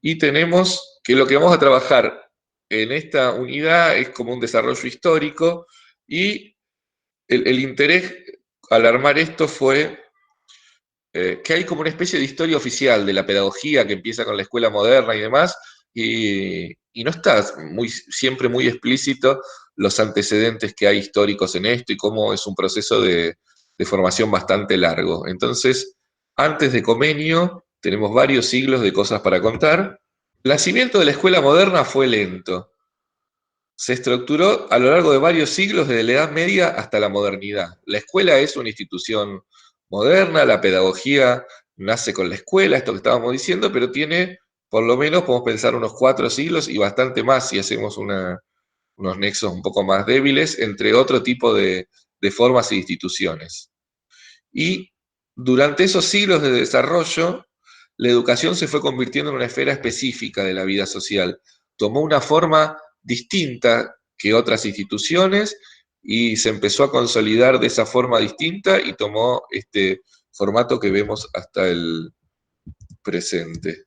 y tenemos que lo que vamos a trabajar en esta unidad es como un desarrollo histórico y el interés al armar esto fue que hay como una especie de historia oficial de la pedagogía que empieza con la escuela moderna y demás, y no está siempre muy explícito los antecedentes que hay históricos en esto y cómo es un proceso de formación bastante largo. Entonces, antes de Comenio, tenemos varios siglos de cosas para contar. El nacimiento de la escuela moderna fue lento. Se estructuró a lo largo de varios siglos, desde la Edad Media hasta la modernidad. La escuela es una institución moderna, la pedagogía nace con la escuela, esto que estábamos diciendo, pero tiene, por lo menos, podemos pensar unos 4 siglos y bastante más si hacemos unos nexos un poco más débiles entre otro tipo de formas e instituciones. Y durante esos siglos de desarrollo, la educación se fue convirtiendo en una esfera específica de la vida social. Tomó una forma distinta que otras instituciones y se empezó a consolidar de esa forma distinta y tomó este formato que vemos hasta el presente.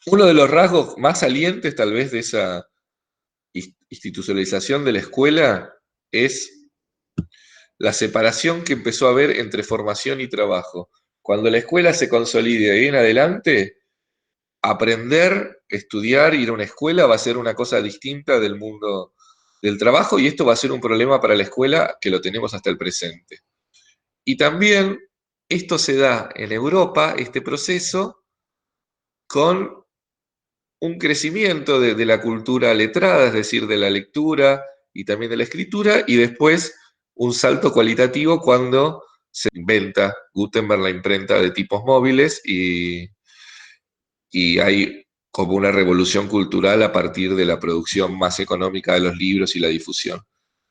Uno de los rasgos más salientes tal vez de esa institucionalización de la escuela es la separación que empezó a haber entre formación y trabajo. Cuando la escuela se consolide y en adelante, aprender, estudiar, ir a una escuela va a ser una cosa distinta del mundo del trabajo y esto va a ser un problema para la escuela que lo tenemos hasta el presente. Y también esto se da en Europa, este proceso, con un crecimiento de la cultura letrada, es decir, de la lectura y también de la escritura, y después un salto cualitativo cuando se inventa Gutenberg la imprenta de tipos móviles y hay como una revolución cultural a partir de la producción más económica de los libros y la difusión.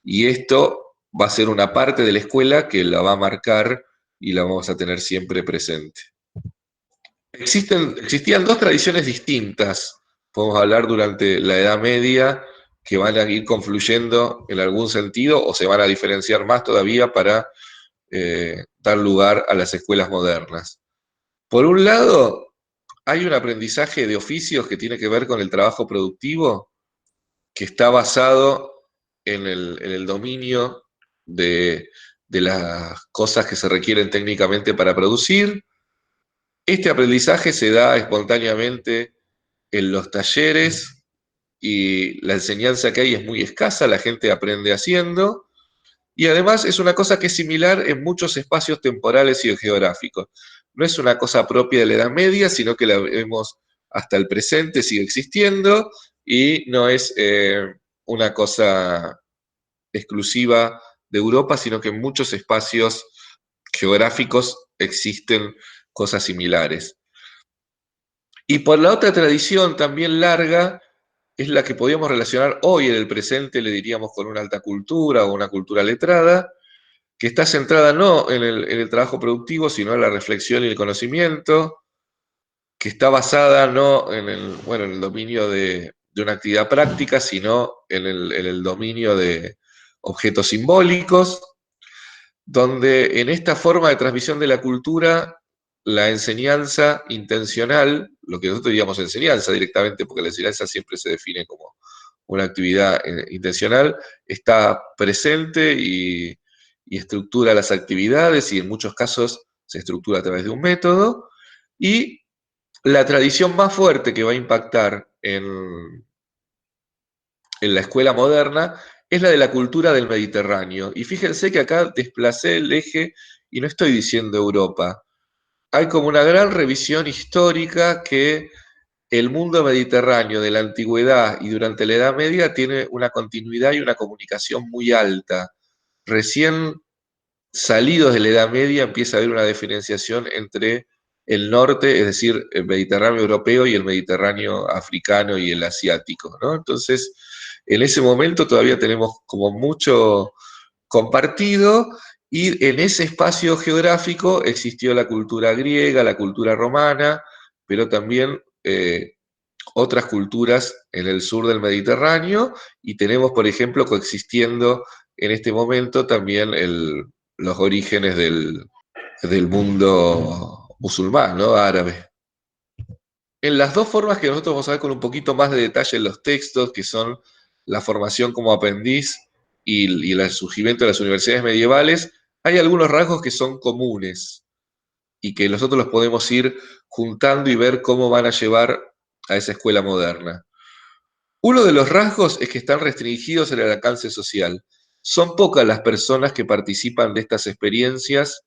Y esto va a ser una parte de la escuela que la va a marcar y la vamos a tener siempre presente. Existían dos tradiciones distintas, podemos hablar durante la Edad Media, que van a ir confluyendo en algún sentido o se van a diferenciar más todavía para dar lugar a las escuelas modernas. Por un lado, hay un aprendizaje de oficios que tiene que ver con el trabajo productivo, que está basado en el dominio de las cosas que se requieren técnicamente para producir. Este aprendizaje se da espontáneamente en los talleres y la enseñanza que hay es muy escasa, la gente aprende haciendo y además es una cosa que es similar en muchos espacios temporales y geográficos. No es una cosa propia de la Edad Media, sino que la vemos hasta el presente, sigue existiendo y no es una cosa exclusiva de Europa, sino que en muchos espacios geográficos existen cosas similares. Y por la otra tradición también larga, es la que podríamos relacionar hoy en el presente, le diríamos, con una alta cultura o una cultura letrada, que está centrada no en el trabajo productivo, sino en la reflexión y el conocimiento, que está basada no en el dominio de una actividad práctica, sino en el dominio de objetos simbólicos, donde en esta forma de transmisión de la cultura, la enseñanza intencional, lo que nosotros diríamos enseñanza directamente, porque la enseñanza siempre se define como una actividad intencional, está presente y estructura las actividades y en muchos casos se estructura a través de un método. Y la tradición más fuerte que va a impactar en la escuela moderna es la de la cultura del Mediterráneo. Y fíjense que acá desplacé el eje y no estoy diciendo Europa. Hay como una gran revisión histórica que el mundo mediterráneo de la antigüedad y durante la Edad Media tiene una continuidad y una comunicación muy alta. Recién salidos de la Edad Media empieza a haber una diferenciación entre el norte, es decir, el Mediterráneo europeo y el Mediterráneo africano y el asiático, ¿no? Entonces, en ese momento todavía tenemos como mucho compartido y en ese espacio geográfico existió la cultura griega, la cultura romana, pero también otras culturas en el sur del Mediterráneo y tenemos, por ejemplo, coexistiendo en este momento también los orígenes del mundo musulmán, ¿no? Árabe. En las dos formas que nosotros vamos a ver con un poquito más de detalle en los textos, que son la formación como aprendiz y el surgimiento de las universidades medievales, hay algunos rasgos que son comunes y que nosotros los podemos ir juntando y ver cómo van a llevar a esa escuela moderna. Uno de los rasgos es que están restringidos en el alcance social. Son pocas las personas que participan de estas experiencias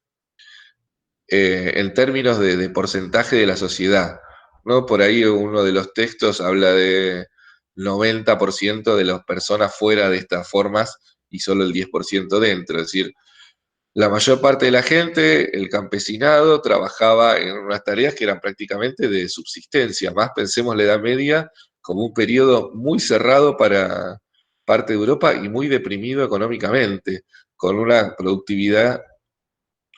en términos de porcentaje de la sociedad, ¿no? Por ahí uno de los textos habla de 90% de las personas fuera de estas formas y solo el 10% dentro. Es decir, la mayor parte de la gente, el campesinado, trabajaba en unas tareas que eran prácticamente de subsistencia. Más pensemos la Edad Media como un periodo muy cerrado para parte de Europa y muy deprimido económicamente, con una productividad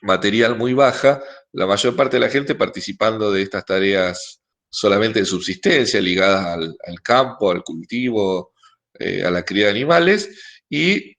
material muy baja, la mayor parte de la gente participando de estas tareas solamente de subsistencia, ligadas al campo, al cultivo, a la cría de animales, y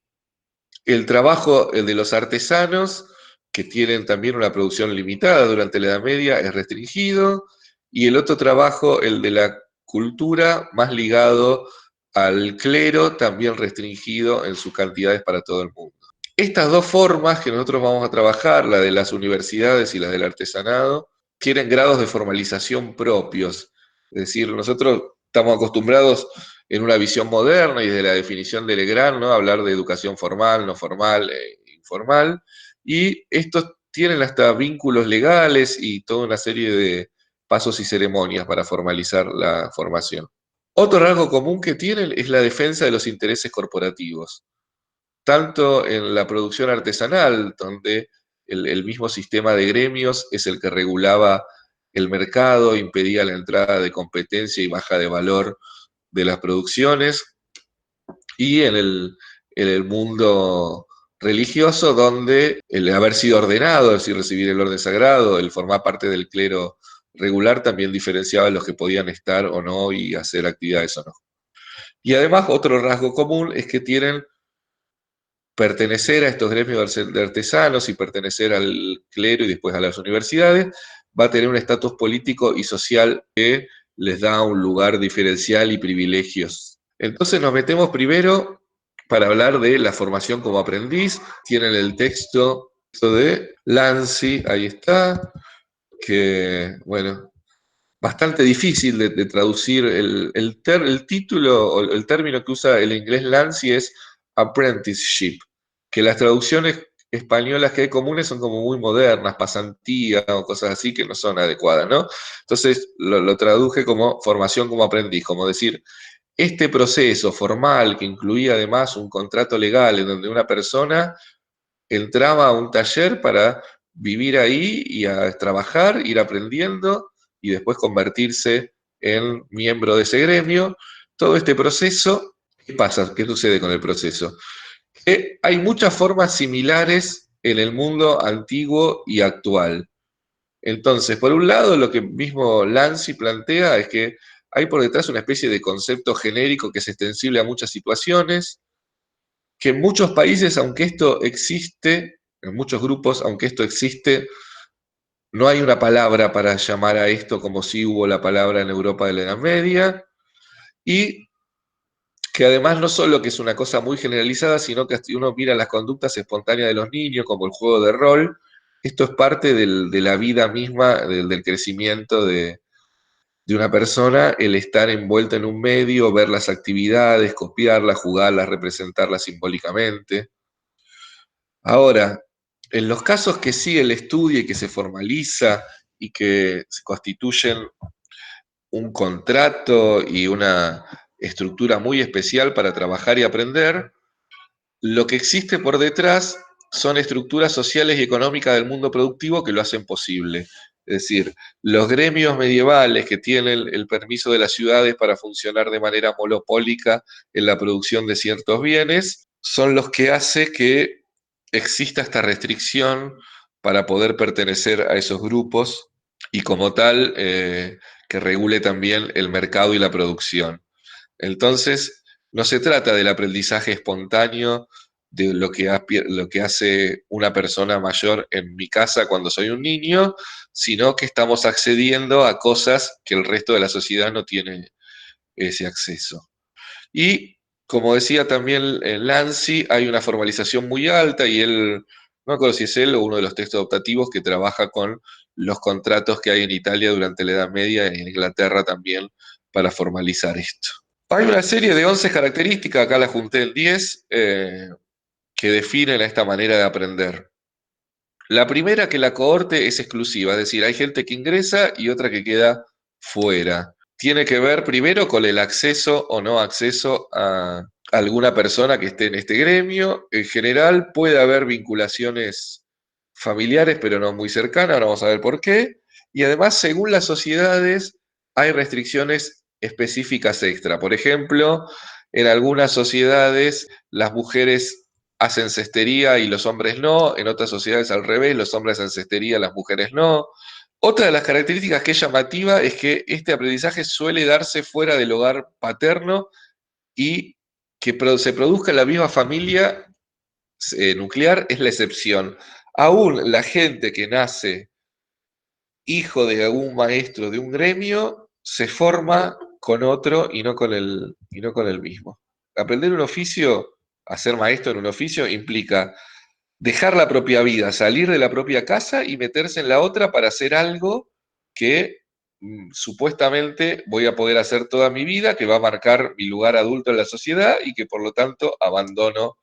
el trabajo de los artesanos, que tienen también una producción limitada durante la Edad Media, es restringido, y el otro trabajo, el de la cultura, más ligado al clero, también restringido en sus cantidades para todo el mundo. Estas dos formas que nosotros vamos a trabajar, la de las universidades y la del artesanado, tienen grados de formalización propios. Es decir, nosotros estamos acostumbrados en una visión moderna y de la definición de Legrand, ¿no? Hablar de educación formal, no formal, informal, y estos tienen hasta vínculos legales y toda una serie de pasos y ceremonias para formalizar la formación. Otro rasgo común que tienen es la defensa de los intereses corporativos, tanto en la producción artesanal, donde el mismo sistema de gremios es el que regulaba el mercado, impedía la entrada de competencia y baja de valor de las producciones, y en el mundo religioso, donde el haber sido ordenado, es decir, recibir el orden sagrado, el formar parte del clero regular, también diferenciaba a los que podían estar o no y hacer actividades o no. Y además, otro rasgo común es que tienen pertenecer a estos gremios de artesanos y pertenecer al clero y después a las universidades, va a tener un estatus político y social que les da un lugar diferencial y privilegios. Entonces nos metemos primero para hablar de la formación como aprendiz. Tienen el texto de Lanzi, ahí está, que, bueno, bastante difícil de traducir. El título o el término que usa el inglés Lancy es apprenticeship, que las traducciones españolas que hay comunes son como muy modernas, pasantía o cosas así que no son adecuadas, ¿no? Entonces lo traduje como formación como aprendiz, como decir, este proceso formal que incluía además un contrato legal en donde una persona entraba a un taller para vivir ahí y a trabajar, ir aprendiendo y después convertirse en miembro de ese gremio. Todo este proceso, ¿qué pasa? ¿Qué sucede con el proceso? Hay muchas formas similares en el mundo antiguo y actual. Entonces, por un lado, lo que mismo Lanzi plantea es que hay por detrás una especie de concepto genérico que es extensible a muchas situaciones, que en muchos países, aunque esto existe, en muchos grupos, aunque esto existe, no hay una palabra para llamar a esto como si hubo la palabra en Europa de la Edad Media, y que además no solo que es una cosa muy generalizada, sino que si uno mira las conductas espontáneas de los niños, como el juego de rol, esto es parte de la vida misma, del crecimiento de una persona, el estar envuelto en un medio, ver las actividades, copiarlas, jugarlas, representarlas simbólicamente. Ahora, en los casos que sigue el estudio y que se formaliza y que se constituyen un contrato y una estructura muy especial para trabajar y aprender, lo que existe por detrás son estructuras sociales y económicas del mundo productivo que lo hacen posible. Es decir, los gremios medievales que tienen el permiso de las ciudades para funcionar de manera monopólica en la producción de ciertos bienes son los que hacen que exista esta restricción para poder pertenecer a esos grupos y como tal que regule también el mercado y la producción. Entonces, no se trata del aprendizaje espontáneo de lo que hace una persona mayor en mi casa cuando soy un niño, sino que estamos accediendo a cosas que el resto de la sociedad no tiene ese acceso. Y como decía también Lancy, hay una formalización muy alta y él, no me acuerdo si es él o uno de los textos optativos que trabaja con los contratos que hay en Italia durante la Edad Media y en Inglaterra también para formalizar esto. Hay una serie de 11 características, acá la junté en 10, que definen esta manera de aprender. La primera, que la cohorte es exclusiva, es decir, hay gente que ingresa y otra que queda fuera. Tiene que ver primero con el acceso o no acceso a alguna persona que esté en este gremio. En general puede haber vinculaciones familiares, pero no muy cercanas, ahora vamos a ver por qué. Y además, según las sociedades, hay restricciones específicas extra. Por ejemplo, en algunas sociedades las mujeres hacen cestería y los hombres no, en otras sociedades al revés, los hombres hacen cestería, las mujeres no. Otra de las características que es llamativa es que este aprendizaje suele darse fuera del hogar paterno y que se produzca en la misma familia nuclear es la excepción. Aún la gente que nace hijo de algún maestro de un gremio se forma con otro y no con el mismo. Aprender un oficio, a ser maestro en un oficio, implica dejar la propia vida, salir de la propia casa y meterse en la otra para hacer algo que supuestamente voy a poder hacer toda mi vida, que va a marcar mi lugar adulto en la sociedad y que por lo tanto abandono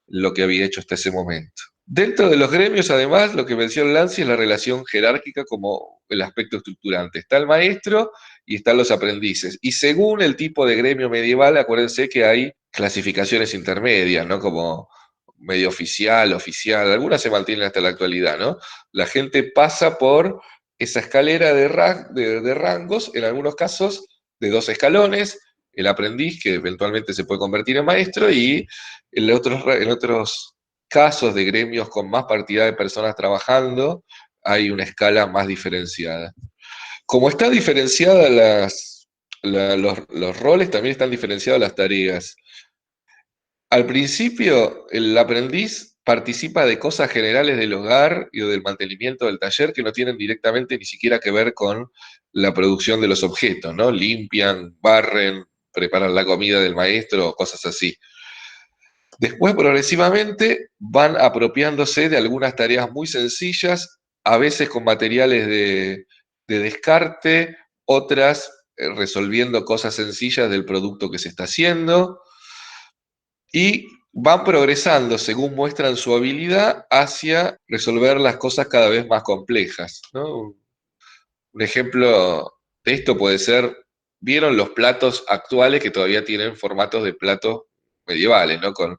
lo que había hecho hasta ese momento. Dentro de los gremios, además, lo que menciona Lancy es la relación jerárquica como el aspecto estructurante. Está el maestro y están los aprendices. Y según el tipo de gremio medieval, acuérdense que hay clasificaciones intermedias, ¿no? Como medio oficial, oficial, algunas se mantienen hasta la actualidad, ¿no? La gente pasa por esa escalera de rangos, en algunos casos de 2 escalones, el aprendiz que eventualmente se puede convertir en maestro y en otros casos de gremios con más cantidad de personas trabajando, hay una escala más diferenciada. Como están diferenciadas los roles, también están diferenciadas las tareas. Al principio, el aprendiz participa de cosas generales del hogar y del mantenimiento del taller que no tienen directamente ni siquiera que ver con la producción de los objetos, ¿no? Limpian, barren, preparan la comida del maestro, cosas así. Después, progresivamente, van apropiándose de algunas tareas muy sencillas, a veces con materiales de descarte, otras resolviendo cosas sencillas del producto que se está haciendo, y van progresando según muestran su habilidad hacia resolver las cosas cada vez más complejas, ¿no? Un ejemplo de esto puede ser, ¿vieron los platos actuales que todavía tienen formatos de platos medievales, ¿no? Con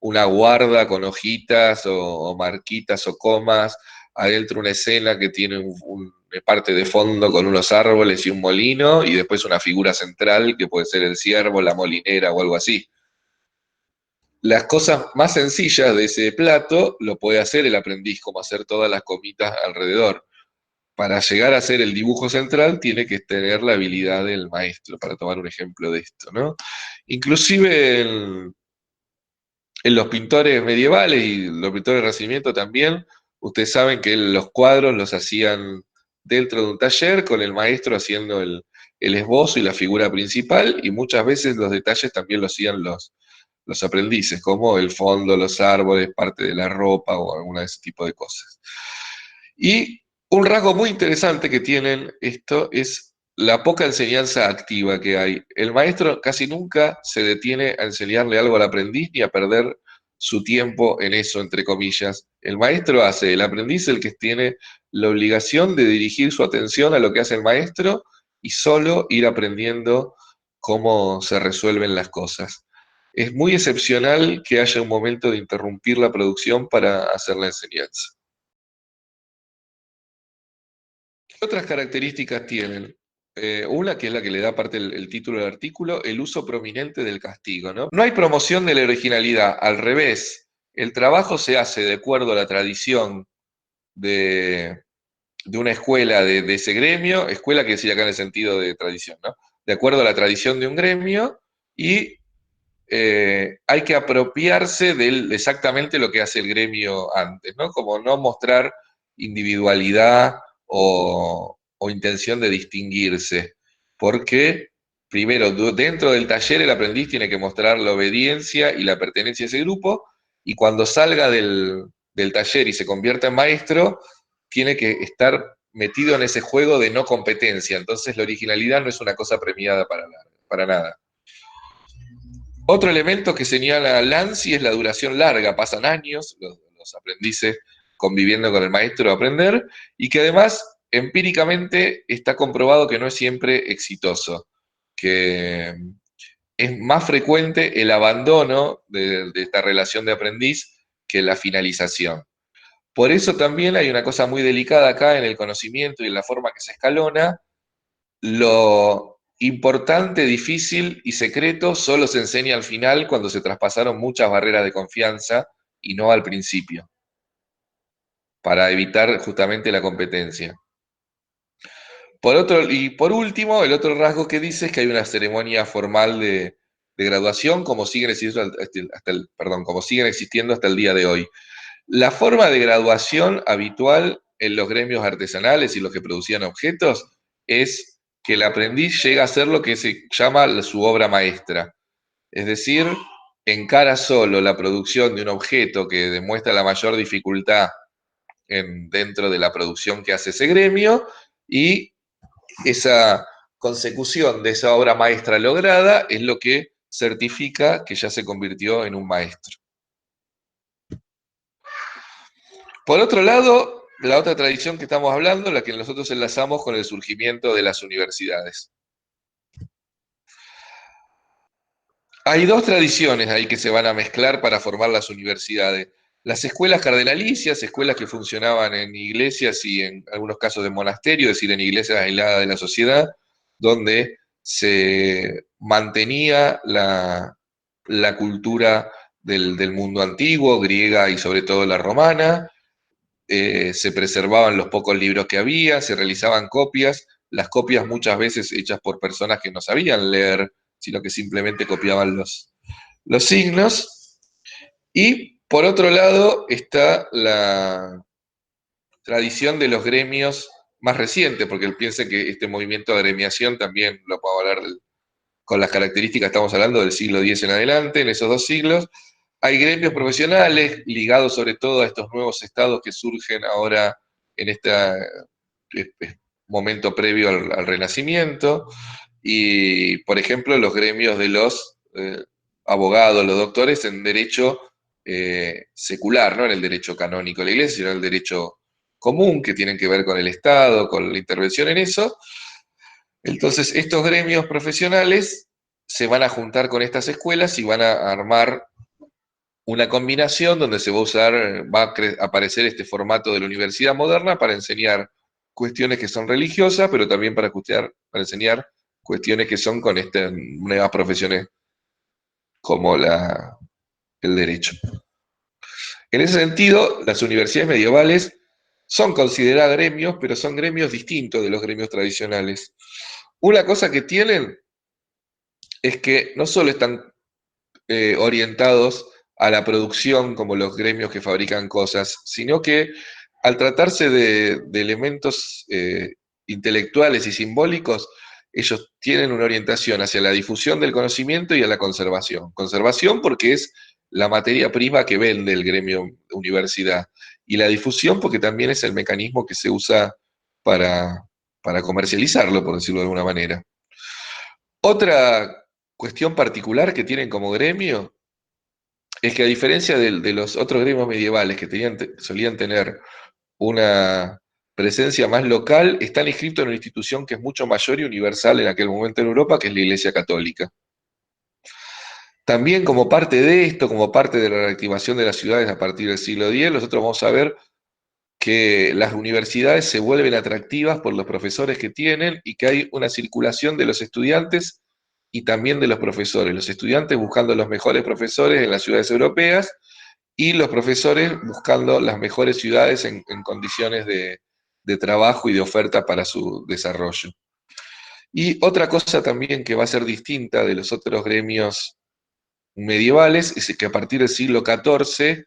una guarda con hojitas o marquitas o comas, adentro una escena que tiene una parte de fondo con unos árboles y un molino, y después una figura central que puede ser el ciervo, la molinera o algo así. Las cosas más sencillas de ese plato lo puede hacer el aprendiz, como hacer todas las comitas alrededor. Para llegar a hacer el dibujo central tiene que tener la habilidad del maestro, para tomar un ejemplo de esto, ¿no? Inclusive en los pintores medievales y los pintores del Renacimiento también, ustedes saben que los cuadros los hacían dentro de un taller con el maestro haciendo el esbozo y la figura principal, y muchas veces los detalles también lo hacían los aprendices, como el fondo, los árboles, parte de la ropa o alguna de ese tipo de cosas. Y un rasgo muy interesante que tienen esto es la poca enseñanza activa que hay. El maestro casi nunca se detiene a enseñarle algo al aprendiz ni a perder su tiempo en eso, entre comillas. El maestro hace, el aprendiz el que tiene la obligación de dirigir su atención a lo que hace el maestro y solo ir aprendiendo cómo se resuelven las cosas. Es muy excepcional que haya un momento de interrumpir la producción para hacer la enseñanza. ¿Qué otras características tienen? Una que es la que le da parte el título del artículo, el uso prominente del castigo, ¿no? No hay promoción de la originalidad, al revés, el trabajo se hace de acuerdo a la tradición de, de una escuela de ese gremio, escuela que decía acá en el sentido de tradición, ¿no? De acuerdo a la tradición de un gremio y hay que apropiarse de exactamente lo que hace el gremio antes, ¿no? Como no mostrar individualidad o intención de distinguirse, porque primero, dentro del taller el aprendiz tiene que mostrar la obediencia y la pertenencia a ese grupo, y cuando salga del taller y se convierta en maestro, tiene que estar metido en ese juego de no competencia. Entonces la originalidad no es una cosa premiada para nada. Otro elemento que señala Lanzi es la duración larga, pasan años los aprendices conviviendo con el maestro a aprender, y que además empíricamente está comprobado que no es siempre exitoso, que es más frecuente el abandono de esta relación de aprendiz que la finalización. Por eso también hay una cosa muy delicada acá en el conocimiento y en la forma que se escalona. Lo importante, difícil y secreto solo se enseña al final cuando se traspasaron muchas barreras de confianza y no al principio, para evitar justamente la competencia. Por último, el otro rasgo que dice es que hay una ceremonia formal de graduación como siguen existiendo como siguen existiendo hasta el día de hoy. La forma de graduación habitual en los gremios artesanales y los que producían objetos es que el aprendiz llega a hacer lo que se llama su obra maestra. Es decir, encara solo la producción de un objeto que demuestra la mayor dificultad dentro de la producción que hace ese gremio, y esa consecución de esa obra maestra lograda es lo que certifica que ya se convirtió en un maestro. Por otro lado, la otra tradición que estamos hablando, la que nosotros enlazamos con el surgimiento de las universidades. Hay dos tradiciones ahí que se van a mezclar para formar las universidades. Las escuelas cardenalicias, escuelas que funcionaban en iglesias y en algunos casos de monasterio, es decir, en iglesias aisladas de la sociedad, donde se mantenía la cultura del mundo antiguo, griega y sobre todo la romana. Se preservaban los pocos libros que había, se realizaban copias, las copias muchas veces hechas por personas que no sabían leer, sino que simplemente copiaban los signos. Y por otro lado está la tradición de los gremios más recientes, porque él piensa que este movimiento de agremiación también lo puedo hablar con las características, estamos hablando del siglo X en adelante, en esos 2 siglos. Hay gremios profesionales ligados sobre todo a estos nuevos estados que surgen ahora en este momento previo al Renacimiento, y por ejemplo los gremios de los abogados, los doctores en derecho secular, no en el derecho canónico de la iglesia, sino en el derecho común, que tienen que ver con el Estado, con la intervención en eso. Entonces, estos gremios profesionales se van a juntar con estas escuelas y van a armar una combinación donde se va a usar, va a aparecer este formato de la universidad moderna para enseñar cuestiones que son religiosas, pero también para enseñar cuestiones que son con estas nuevas profesiones como el derecho. En ese sentido, las universidades medievales son consideradas gremios, pero son gremios distintos de los gremios tradicionales. Una cosa que tienen es que no solo están orientados a la producción como los gremios que fabrican cosas, sino que al tratarse de elementos intelectuales y simbólicos, ellos tienen una orientación hacia la difusión del conocimiento y a la conservación. Conservación porque es la materia prima que vende el gremio universidad, y la difusión porque también es el mecanismo que se usa para comercializarlo, por decirlo de alguna manera. Otra cuestión particular que tienen como gremio es que, a diferencia de los otros gremios medievales que solían tener una presencia más local, están inscritos en una institución que es mucho mayor y universal en aquel momento en Europa, que es la Iglesia Católica. También, como parte de esto, como parte de la reactivación de las ciudades a partir del siglo X, nosotros vamos a ver que las universidades se vuelven atractivas por los profesores que tienen y que hay una circulación de los estudiantes y también de los profesores. Los estudiantes buscando los mejores profesores en las ciudades europeas y los profesores buscando las mejores ciudades en condiciones de trabajo y de oferta para su desarrollo. Y otra cosa también que va a ser distinta de los otros gremios medievales es que a partir del siglo XIV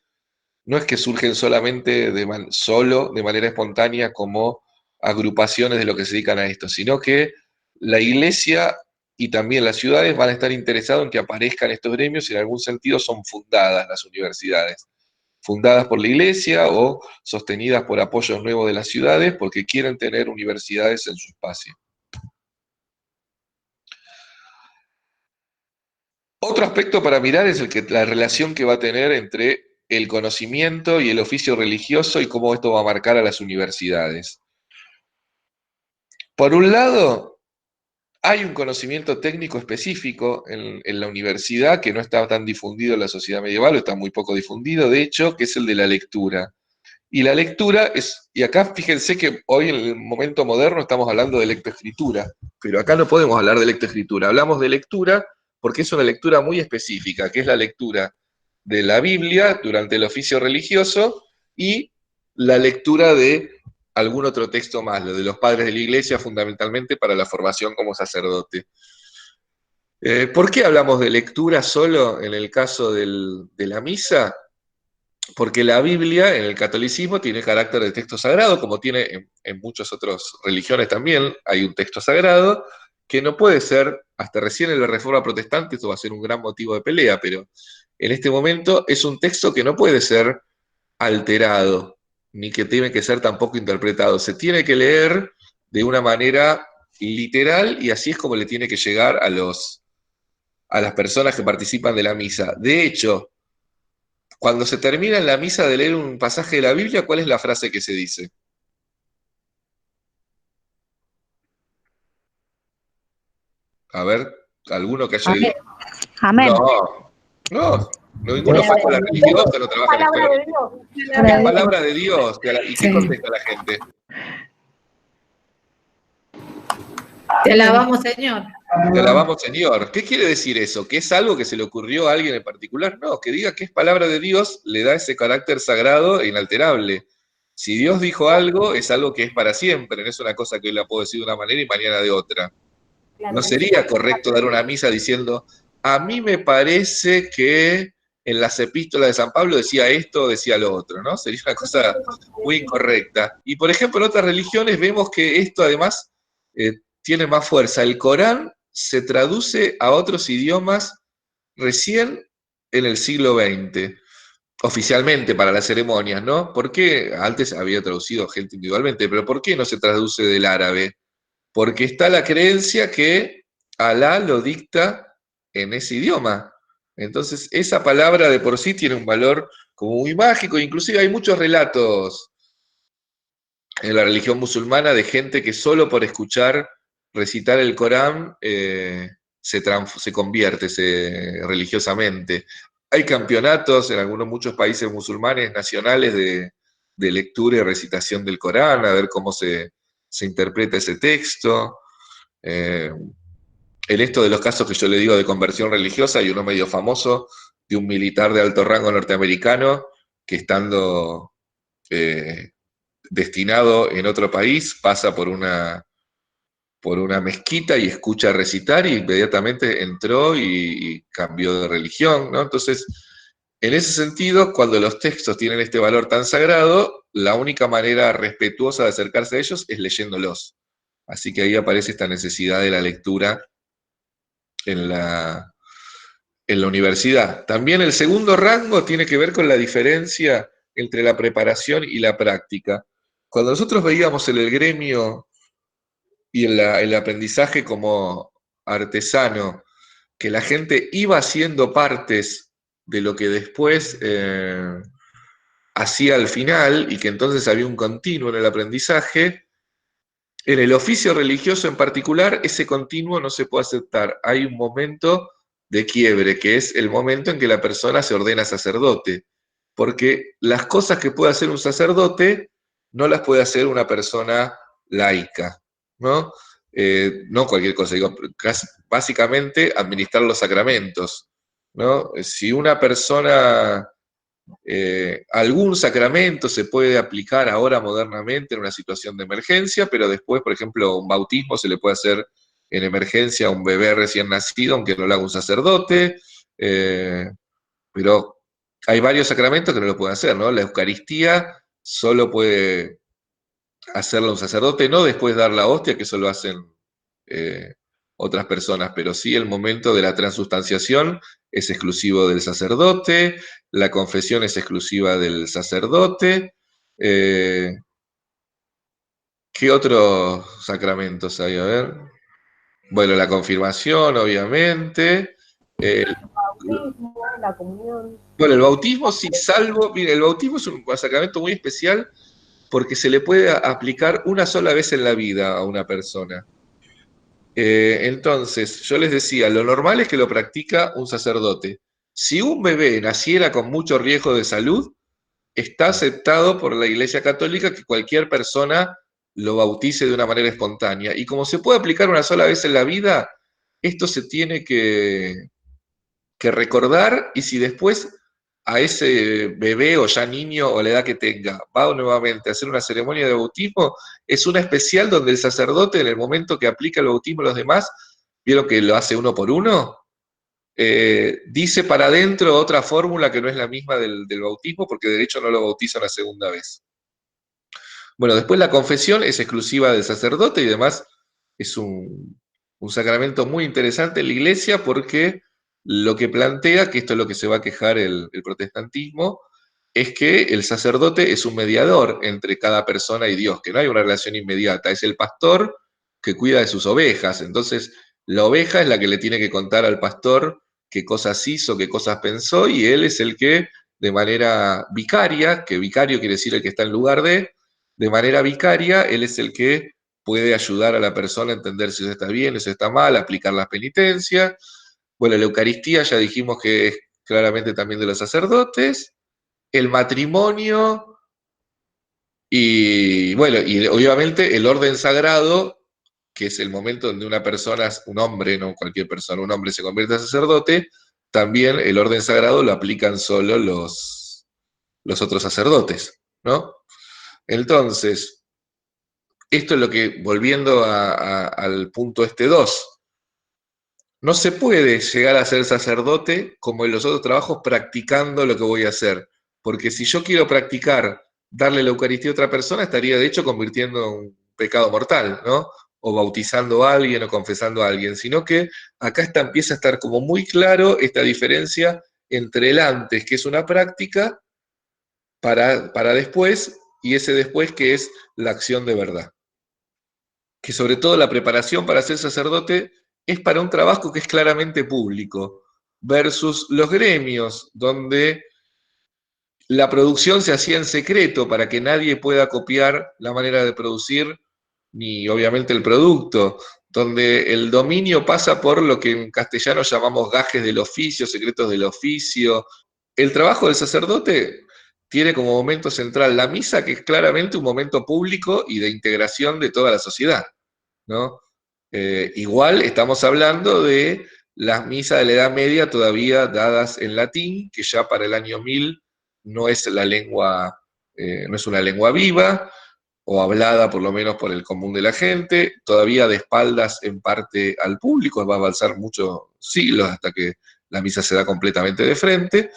no es que surgen solamente solo, de manera espontánea, como agrupaciones de lo que se dedican a esto, sino que la iglesia y también las ciudades van a estar interesados en que aparezcan estos gremios y en algún sentido son fundadas las universidades, fundadas por la iglesia o sostenidas por apoyos nuevos de las ciudades porque quieren tener universidades en su espacio. Otro aspecto para mirar es la relación que va a tener entre el conocimiento y el oficio religioso y cómo esto va a marcar a las universidades. Por un lado, hay un conocimiento técnico específico en la universidad que no está tan difundido en la sociedad medieval, o está muy poco difundido, de hecho, que es el de la lectura. Y la lectura es, y acá fíjense que hoy en el momento moderno estamos hablando de lectoescritura, pero acá no podemos hablar de lectoescritura, hablamos de lectura porque es una lectura muy específica, que es la lectura de la Biblia durante el oficio religioso y la lectura de algún otro texto más, lo de los padres de la iglesia fundamentalmente para la formación como sacerdote. ¿Por qué hablamos de lectura solo en el caso de la misa? Porque la Biblia en el catolicismo tiene carácter de texto sagrado, como tiene en muchas otras religiones también, hay un texto sagrado que no puede ser, hasta recién en la Reforma Protestante, esto va a ser un gran motivo de pelea, pero en este momento es un texto que no puede ser alterado, ni que tiene que ser tampoco interpretado. Se tiene que leer de una manera literal y así es como le tiene que llegar a las personas que participan de la misa. De hecho, cuando se termina en la misa de leer un pasaje de la Biblia, ¿cuál es la frase que se dice? A ver, alguno que haya Amén. leído. Amén. No, no, ninguno fue a escuela religiosa, no trabaja en la escuela. Es palabra de Dios. ¿Y qué contesta la gente? Te alabamos, Señor. Te alabamos, Señor. ¿Qué quiere decir eso? ¿Que es algo que se le ocurrió a alguien en particular? No, que diga que es palabra de Dios le da ese carácter sagrado e inalterable. Si Dios dijo algo, es algo que es para siempre, no es una cosa que hoy la puedo decir de una manera y mañana de otra. No sería correcto dar una misa diciendo, a mí me parece que en las epístolas de San Pablo decía esto, decía lo otro, ¿no? Sería una cosa muy incorrecta. Y por ejemplo, en otras religiones vemos que esto además tiene más fuerza. El Corán se traduce a otros idiomas recién en el siglo XX, oficialmente para las ceremonias, ¿no? ¿Por qué? Antes había traducido gente individualmente, pero ¿por qué no se traduce del árabe? Porque está la creencia que Alá lo dicta en ese idioma. Entonces, esa palabra de por sí tiene un valor como muy mágico, inclusive hay muchos relatos en la religión musulmana de gente que solo por escuchar recitar el Corán se convierte religiosamente. Hay campeonatos en muchos países musulmanes nacionales de lectura y recitación del Corán, a ver cómo se interpreta ese texto. En esto de los casos que yo le digo de conversión religiosa, hay uno medio famoso de un militar de alto rango norteamericano que estando destinado en otro país pasa por una mezquita y escucha recitar y inmediatamente entró y cambió de religión, ¿no? Entonces, en ese sentido, cuando los textos tienen este valor tan sagrado, la única manera respetuosa de acercarse a ellos es leyéndolos. Así que ahí aparece esta necesidad de la lectura en la universidad. También el segundo rango tiene que ver con la diferencia entre la preparación y la práctica. Cuando nosotros veíamos en el gremio y el aprendizaje como artesano, que la gente iba haciendo partes de lo que después hacía al final y que entonces había un continuo en el aprendizaje, en el oficio religioso en particular, ese continuo no se puede aceptar. Hay un momento de quiebre, que es el momento en que la persona se ordena sacerdote. Porque las cosas que puede hacer un sacerdote no las puede hacer una persona laica, ¿no? No cualquier cosa, digo, básicamente administrar los sacramentos, ¿no? Si una persona algún sacramento se puede aplicar ahora modernamente en una situación de emergencia, pero después, por ejemplo, un bautismo se le puede hacer en emergencia a un bebé recién nacido, aunque no lo haga un sacerdote. Pero hay varios sacramentos que no lo pueden hacer, ¿no? La Eucaristía solo puede hacerla un sacerdote, no después dar la hostia, que eso lo hacen eh, otras personas, pero sí el momento de la transustanciación es exclusivo del sacerdote, la confesión es exclusiva del sacerdote. ¿Qué otros sacramentos hay? A ver. Bueno, la confirmación, obviamente. El- Bautismo, la comunión. bueno, el bautismo, sí, salvo, mire, el bautismo es un sacramento muy especial porque se le puede aplicar una sola vez en la vida a una persona. Entonces, yo les decía, lo normal es que lo practica un sacerdote. Si un bebé naciera con mucho riesgo de salud, está aceptado por la Iglesia Católica que cualquier persona lo bautice de una manera espontánea. Y como se puede aplicar una sola vez en la vida, esto se tiene que recordar, y si después a ese bebé o ya niño o la edad que tenga va nuevamente a hacer una ceremonia de bautismo, es una especial donde el sacerdote en el momento que aplica el bautismo a los demás, vieron que lo hace uno por uno, dice para adentro otra fórmula que no es la misma del bautismo, porque de hecho no lo bautiza una segunda vez. Bueno, después la confesión es exclusiva del sacerdote y demás es un sacramento muy interesante en la iglesia porque lo que plantea, que esto es lo que se va a quejar el protestantismo, es que el sacerdote es un mediador entre cada persona y Dios, que no hay una relación inmediata, es el pastor que cuida de sus ovejas, entonces la oveja es la que le tiene que contar al pastor qué cosas hizo, qué cosas pensó, y él es el que de manera vicaria, que vicario quiere decir el que está en lugar de manera vicaria, él es el que puede ayudar a la persona a entender si eso está bien, si eso está mal, aplicar las penitencias. Bueno, la Eucaristía ya dijimos que es claramente también de los sacerdotes. El matrimonio y, bueno, y obviamente el orden sagrado, que es el momento donde una persona, un hombre, no cualquier persona, un hombre se convierte en sacerdote, también el orden sagrado lo aplican solo los otros sacerdotes, ¿no? Entonces, esto es lo que, volviendo al punto este 2, no se puede llegar a ser sacerdote como en los otros trabajos practicando lo que voy a hacer, porque si yo quiero practicar darle la Eucaristía a otra persona, estaría de hecho convirtiendo en un pecado mortal, ¿no? O bautizando a alguien o confesando a alguien, sino que acá empieza a estar como muy claro esta diferencia entre el antes, que es una práctica, para después, y ese después que es la acción de verdad. Que sobre todo la preparación para ser sacerdote es para un trabajo que es claramente público, versus los gremios, donde la producción se hacía en secreto para que nadie pueda copiar la manera de producir, ni obviamente el producto, donde el dominio pasa por lo que en castellano llamamos gajes del oficio, secretos del oficio. El trabajo del sacerdote tiene como momento central la misa, que es claramente un momento público y de integración de toda la sociedad, ¿no? Igual estamos hablando de las misas de la Edad Media todavía dadas en latín, que ya para el año 1000 no es la lengua, no es una lengua viva, o hablada por lo menos por el común de la gente, todavía de espaldas en parte al público, va a avanzar muchos siglos hasta que la misa se da completamente de frente,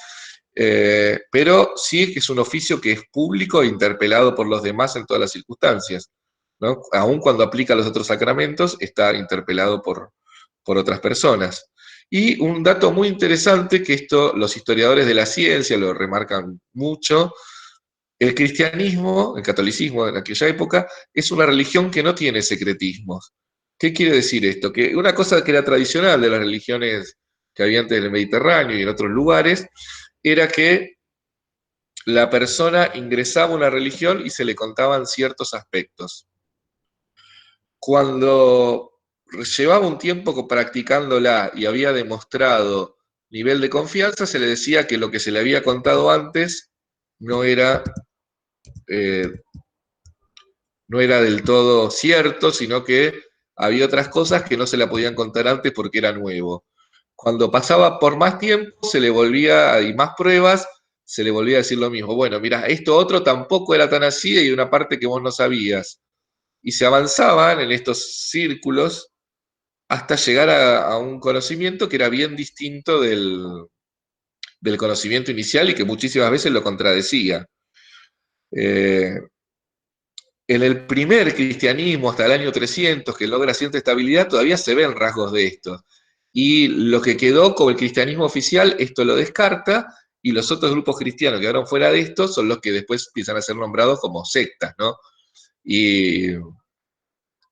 pero sí es que es un oficio que es público e interpelado por los demás en todas las circunstancias, ¿no? Aun cuando aplica los otros sacramentos, está interpelado por otras personas. Y un dato muy interesante, que esto los historiadores de la ciencia lo remarcan mucho, el cristianismo, el catolicismo en aquella época, es una religión que no tiene secretismos. ¿Qué quiere decir esto? Que una cosa que era tradicional de las religiones que había antes del Mediterráneo y en otros lugares, era que la persona ingresaba a una religión y se le contaban ciertos aspectos. Cuando llevaba un tiempo practicándola y había demostrado nivel de confianza, se le decía que lo que se le había contado antes no era, eh, no era del todo cierto, sino que había otras cosas que no se la podían contar antes porque era nuevo. Cuando pasaba por más tiempo, se le volvía, y más pruebas, se le volvía a decir lo mismo. Bueno, mira, esto otro tampoco era tan así, y hay una parte que vos no sabías. Y se avanzaban en estos círculos hasta llegar a un conocimiento que era bien distinto del conocimiento inicial y que muchísimas veces lo contradecía. En el primer cristianismo, hasta el año 300, que logra cierta estabilidad, todavía se ven rasgos de esto. Y lo que quedó como el cristianismo oficial, esto lo descarta, y los otros grupos cristianos que quedaron fuera de esto son los que después empiezan a ser nombrados como sectas, ¿no? Y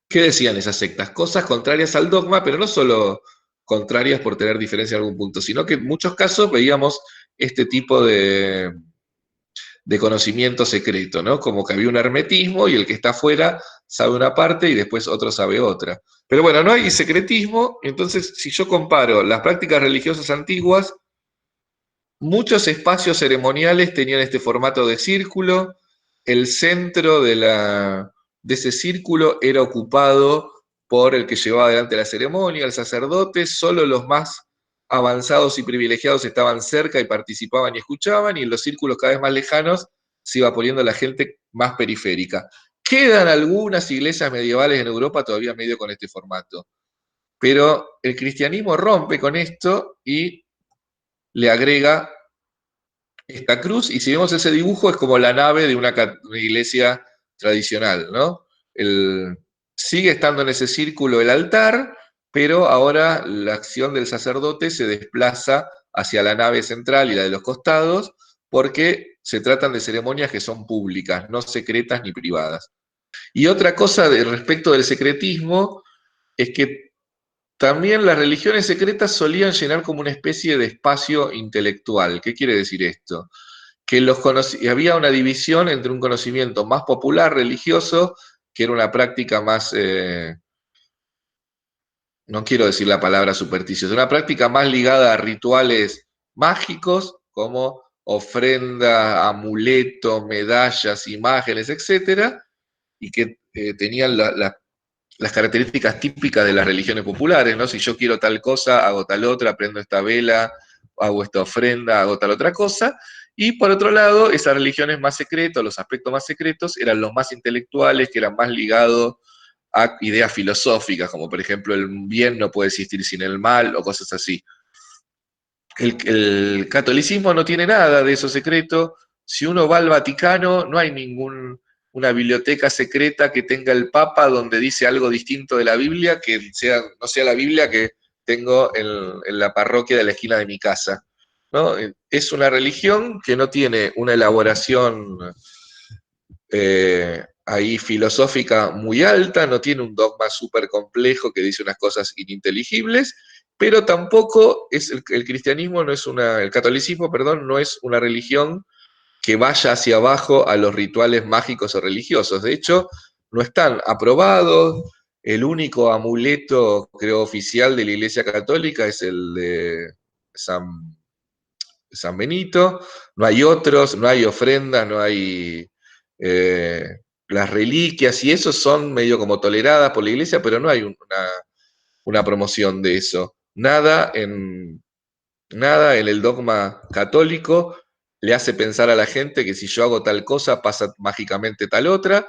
¿qué decían esas sectas? Cosas contrarias al dogma, pero no solo contrarias por tener diferencia en algún punto, sino que en muchos casos veíamos este tipo de conocimiento secreto, ¿no? Como que había un hermetismo y el que está afuera sabe una parte y después otro sabe otra. Pero bueno, no hay secretismo, entonces si yo comparo las prácticas religiosas antiguas, muchos espacios ceremoniales tenían este formato de círculo, el centro de ese círculo era ocupado por el que llevaba adelante la ceremonia, el sacerdote, solo los más avanzados y privilegiados estaban cerca y participaban y escuchaban, y en los círculos cada vez más lejanos se iba poniendo la gente más periférica. Quedan algunas iglesias medievales en Europa todavía medio con este formato, pero el cristianismo rompe con esto y le agrega esta cruz, y si vemos ese dibujo es como la nave de una iglesia tradicional, ¿no? Sigue estando en ese círculo el altar, pero ahora la acción del sacerdote se desplaza hacia la nave central y la de los costados, porque se tratan de ceremonias que son públicas, no secretas ni privadas. Y otra cosa respecto del secretismo es que también las religiones secretas solían llenar como una especie de espacio intelectual. ¿Qué quiere decir esto? Que había una división entre un conocimiento más popular, religioso, que era una práctica más, no quiero decir la palabra supersticiosa, una práctica más ligada a rituales mágicos, como ofrenda, amuletos, medallas, imágenes, etcétera, y que tenían las características típicas de las religiones populares, ¿no? Si yo quiero tal cosa, hago tal otra, prendo esta vela, hago esta ofrenda, hago tal otra cosa. Y por otro lado, esas religiones más secretas, los aspectos más secretos, eran los más intelectuales, que eran más ligados a ideas filosóficas, como por ejemplo el bien no puede existir sin el mal, o cosas así. El catolicismo no tiene nada de eso secreto. Si uno va al Vaticano, no hay una biblioteca secreta que tenga el Papa donde dice algo distinto de la Biblia, que no sea la Biblia que tengo en la parroquia de la esquina de mi casa, ¿no? Es una religión que no tiene una elaboración ahí filosófica muy alta, no tiene un dogma súper complejo que dice unas cosas ininteligibles, pero tampoco el cristianismo no es el catolicismo, perdón, no es una religión que vaya hacia abajo a los rituales mágicos o religiosos. De hecho, no están aprobados. El único amuleto, creo, oficial de la Iglesia Católica es el de San Benito. No hay otros, no hay ofrendas, no hay las reliquias, y eso son medio como toleradas por la Iglesia, pero no hay una promoción de eso. Nada en el dogma católico le hace pensar a la gente que si yo hago tal cosa pasa mágicamente tal otra,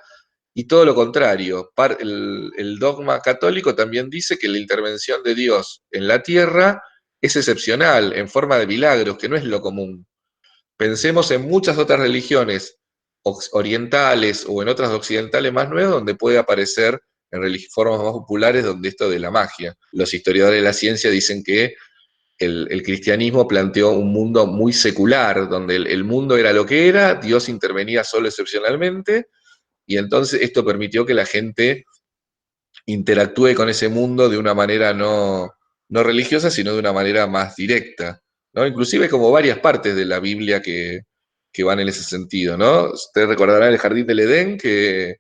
y todo lo contrario. El dogma católico también dice que la intervención de Dios en la tierra es excepcional, en forma de milagros, que no es lo común. Pensemos en muchas otras religiones orientales o en otras occidentales más nuevas donde puede aparecer en formas más populares donde esto de la magia. Los historiadores de la ciencia dicen que el cristianismo planteó un mundo muy secular, donde el mundo era lo que era, Dios intervenía solo excepcionalmente, y entonces esto permitió que la gente interactúe con ese mundo de una manera no religiosa, sino de una manera más directa, ¿no? Inclusive hay como varias partes de la Biblia que van en ese sentido, ¿no? Ustedes recordarán el jardín del Edén, que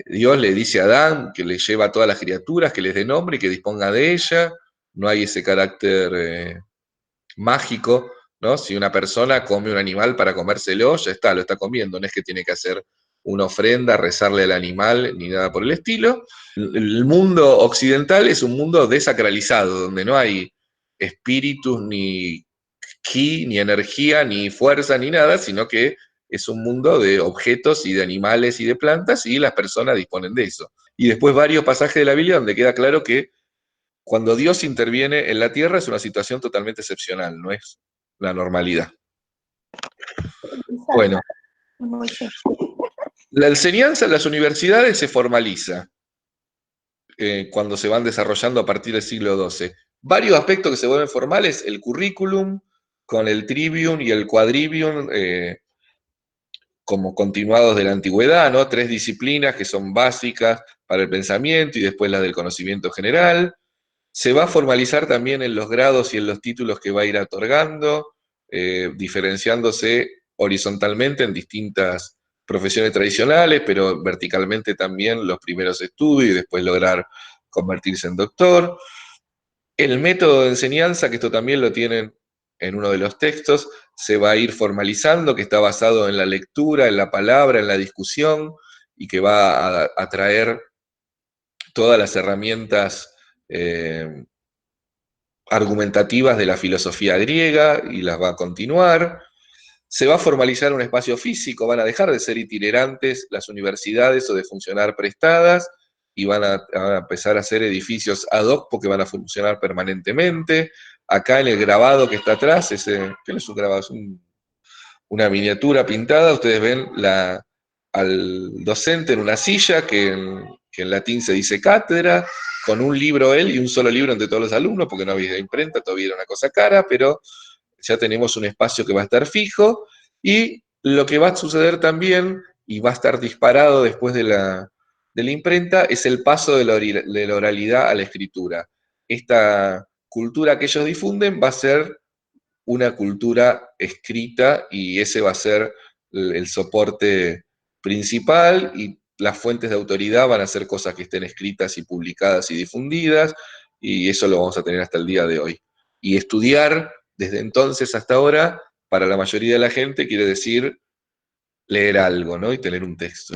Dios le dice a Adán que le lleva a todas las criaturas, que les dé nombre y que disponga de ella. No hay ese carácter mágico, ¿no? Si una persona come un animal para comérselo, ya está, lo está comiendo, no es que tiene que hacer una ofrenda, rezarle al animal, ni nada por el estilo. El mundo occidental es un mundo desacralizado, donde no hay espíritus, ni ki, ni energía, ni fuerza, ni nada, sino que es un mundo de objetos y de animales y de plantas, y las personas disponen de eso. Y después varios pasajes de la Biblia donde queda claro que cuando Dios interviene en la tierra es una situación totalmente excepcional, no es la normalidad. Bueno, la enseñanza en las universidades se formaliza cuando se van desarrollando a partir del siglo XII. Varios aspectos que se vuelven formales: el currículum, con el trivium y el quadrivium, como continuados de la antigüedad, ¿no? 3 disciplinas que son básicas para el pensamiento y después las del conocimiento general. Se va a formalizar también en los grados y en los títulos que va a ir otorgando, diferenciándose horizontalmente en distintas profesiones tradicionales, pero verticalmente también los primeros estudios y después lograr convertirse en doctor. El método de enseñanza, que esto también lo tienen en uno de los textos, se va a ir formalizando, que está basado en la lectura, en la palabra, en la discusión, y que va a traer todas las herramientas argumentativas de la filosofía griega y las va a continuar. Se va a formalizar un espacio físico, van a dejar de ser itinerantes las universidades o de funcionar prestadas y van a empezar a ser edificios ad hoc porque van a funcionar permanentemente. Acá en el grabado que está atrás, ¿qué es un grabado? Es una miniatura pintada, ustedes ven al docente en una silla, que en latín se dice cátedra, con un libro él y un solo libro entre todos los alumnos, porque no había imprenta, todavía era una cosa cara, pero ya tenemos un espacio que va a estar fijo, y lo que va a suceder también, y va a estar disparado después de la imprenta, es el paso de la oralidad a la escritura. Esta cultura que ellos difunden va a ser una cultura escrita y ese va a ser el soporte principal, y las fuentes de autoridad van a ser cosas que estén escritas y publicadas y difundidas, y eso lo vamos a tener hasta el día de hoy. Y estudiar desde entonces hasta ahora, para la mayoría de la gente, quiere decir leer algo, ¿no? Y tener un texto.